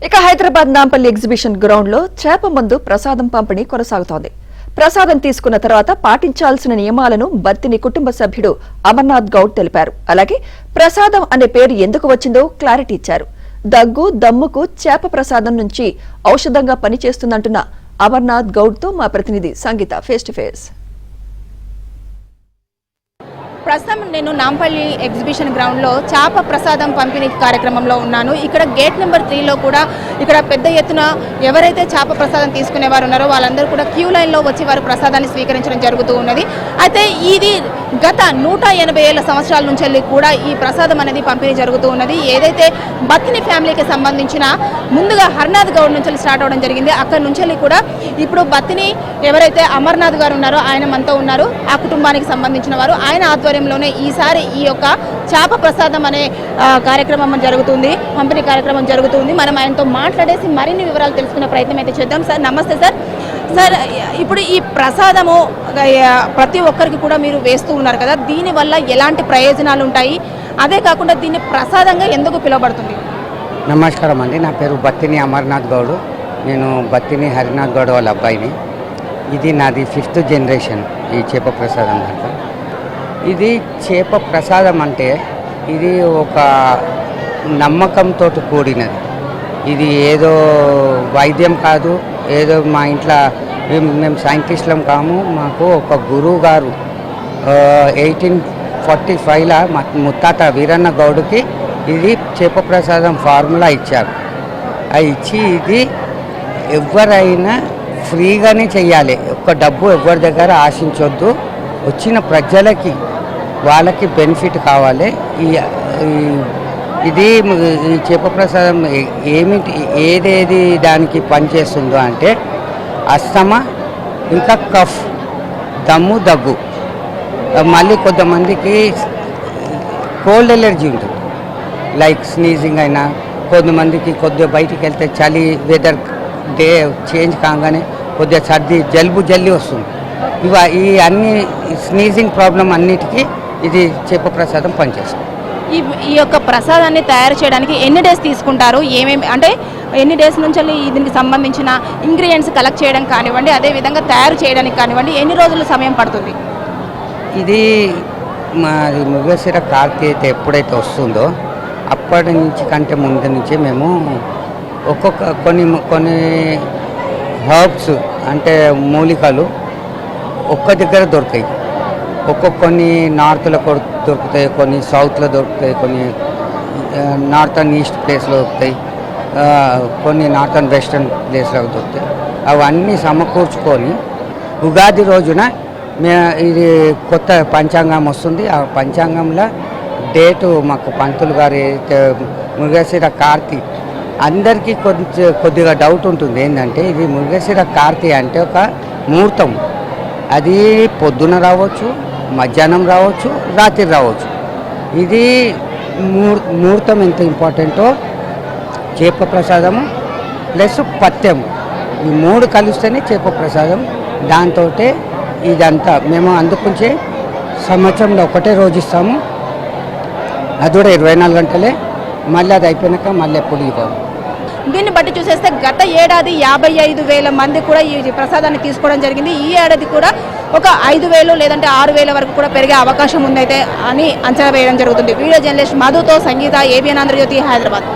ఇక Hyderabad Nampally exhibition ground లో చేప మందు ప్రసాదం పంపిణీ కొనసాగుతోంది. ప్రసాదం తీసుకున్న తర్వాత పాటించాల్సిన నియమాలను బత్తిని కుటుంబ సభ్యుడు అమర్నాథ్ గౌడ్ తెలిపారు. అలాగే ప్రసాదం అనే పేరు ఎందుకు వచ్చిందో క్లారిటీ ఇచ్చారు. దగ్గు దమ్ముకు చేప ప్రసాదం నుంచి ఔషధంగా పనిచేస్తుందంటున్న అమర్నాథ్ గౌడ్ తో మా ప్రతినిధి సంగీత ఫేస్ టు ఫేస్. ప్రస్తుతం నేను నాంపల్లి ఎగ్జిబిషన్ గ్రౌండ్లో చేప ప్రసాదం పంపిణీ కార్యక్రమంలో ఉన్నాను. ఇక్కడ గేట్ నెంబర్ 3లో కూడా ఇక్కడ పెద్ద ఎత్తున ఎవరైతే చేప ప్రసాదం తీసుకునేవారు ఉన్నారో వాళ్ళందరూ కూడా క్యూ లైన్లో వచ్చి వారు ప్రసాదాన్ని స్వీకరించడం జరుగుతూ ఉన్నది. అయితే ఇది గత 180 ఏళ్ల సంవత్సరాల నుంచి కూడా ఈ ప్రసాదం అనేది పంపిణీ జరుగుతూ ఉన్నది. ఏదైతే బత్తిని ఫ్యామిలీకి సంబంధించిన ముందుగా హర్నాథ్ గౌడ్ నుంచి స్టార్ట్ అవడం జరిగింది. అక్కడి నుంచి కూడా ఇప్పుడు బత్తిని ఎవరైతే అమర్నాథ్ గారు ఉన్నారో ఆయన మనతో ఉన్నారు. ఆ కుటుంబానికి సంబంధించిన వారు. ఆయన ఆధ్వర్యంలోనే ఈసారి ఈ యొక్క చేప ప్రసాదం అనే కార్యక్రమం జరుగుతుంది, పంపిణీ కార్యక్రమం జరుగుతుంది. మనం ఆయనతో మాట్లాడేసి మరిన్ని వివరాలు తెలుసుకునే ప్రయత్నం అయితే చేద్దాం. సార్ నమస్తే సార్. సార్ ఇప్పుడు ఈ ప్రసాదము ప్రతి ఒక్కరికి కూడా మీరు వేస్తూ ఉన్నారు కదా, దీనివల్ల ఎలాంటి ప్రయోజనాలు ఉంటాయి, అదే కాకుండా దీన్ని ప్రసాదంగా ఎందుకు పిలువబడుతుంది? నమస్కారం అండి, నా పేరు బత్తిని అమర్నాథ్ గౌడ్. నేను బత్తిని హరినాథ్ గౌడ్ వాళ్ళ అబ్బాయిని. ఇది నాది 5th జనరేషన్ ఈ చేప ప్రసాదం దాంట్లో. ఇది చేప ప్రసాదం అంటే ఇది ఒక నమ్మకంతో కూడినది. ఇది ఏదో వైద్యం కాదు, ఏదో మా ఇంట్లో మేము సైంటిస్టులం కాము. మాకు ఒక గురువు గారు 1845లో మా ముత్తాత వీరన్న గౌడ్కి ఇది చేప ప్రసాదం ఫార్ములా ఇచ్చారు. అది ఇచ్చి ఇది ఎవరైనా ఫ్రీగానే చెయ్యాలి, ఒక్క డబ్బు ఎవరి దగ్గర ఆశించొద్దు, వచ్చిన ప్రజలకి వాళ్ళకి బెనిఫిట్ కావాలి. ఇది ఈ చేప ప్రసాదం ఏదేది దానికి పనిచేస్తుందో అంటే అస్తమా, ఇంకా కఫ్, దమ్ము, దగ్గు, మళ్ళీ కొంతమందికి కోల్డ్ ఎలర్జీ ఉంటుంది, లైక్ స్నీజింగ్ అయినా, కొంతమందికి కొద్దిగా బయటికి వెళ్తే చలి వెదర్ డే చేంజ్ కాగానే కొద్దిగా సర్ది జల్లి వస్తుంది. ఈ అన్ని స్నీజింగ్ ప్రాబ్లం అన్నిటికీ ఇది చేప ప్రసాదం పనిచేస్తుంది. ఈ యొక్క ప్రసాదాన్ని తయారు చేయడానికి ఎన్ని డేస్ తీసుకుంటారు, ఏమేమి అంటే ఎన్ని డేస్ నుంచి దీనికి సంబంధించిన ఇంగ్రీడియంట్స్ కలెక్ట్ చేయడం కానివ్వండి, అదేవిధంగా తయారు చేయడానికి కానివ్వండి, ఎన్ని రోజులు సమయం పడుతుంది? ఇది మాది మృగశిర కార్తీక ఎప్పుడైతే వస్తుందో అప్పటి నుంచి కంటే ముందు నుంచి మేము కొన్ని హర్బ్స్ అంటే మూలికలు ఒక్క దగ్గర దొరుకుతాయి. కొన్ని నార్త్లో దొరుకుతాయి, కొన్ని సౌత్లో దొరుకుతాయి, కొన్ని నార్త్ అండ్ ఈస్ట్ ప్లేస్లో దొరుకుతాయి, కొన్ని నార్త్ అండ్ వెస్టర్న్ ప్లేస్లో దొరుకుతాయి. అవన్నీ సమకూర్చుకొని ఉగాది రోజున ఇది కొత్త పంచాంగం వస్తుంది. ఆ పంచాంగంలో డేటు మాకు పంతులు గారు ఏదైతే మృగశిర కార్తీ, అందరికీ కొద్దిగా డౌట్ ఉంటుంది ఏంటంటే ఇది మృగశిర కార్తీ అంటే ఒక ముహూర్తం. అది పొద్దున రావచ్చు, మధ్యాహ్నం రావచ్చు, రాత్రి రావచ్చు. ఇది ముహూర్తం ఎంత ఇంపార్టెంటో చేప ప్రసాదము ప్లస్ పత్యము ఈ 3 కలిస్తేనే చేప ప్రసాదం. దాంతో ఇదంతా మేము అందుకుంచే సంవత్సరంలో ఒకటే రోజు ఇస్తాము, అది కూడా 24 గంటలే. మళ్ళీ అది అయిపోయినాక మళ్ళీ ఎప్పుడు ఇవ్వము. దీన్ని బట్టి చూసేస్తే గత ఏడాది 55,000 మంది కూడా ఈ ప్రసాదాన్ని తీసుకోవడం జరిగింది. ఈ ఏడాది కూడా ఒక 5,000 లేదంటే 6,000 వరకు కూడా పెరిగే అవకాశం ఉందైతే అని అంచనా వేయడం జరుగుతుంది. వీడియో జర్నలిస్ట్ మధుతో సంగీత, ABN ఆంధ్రజ్యోతి, హైదరాబాద్.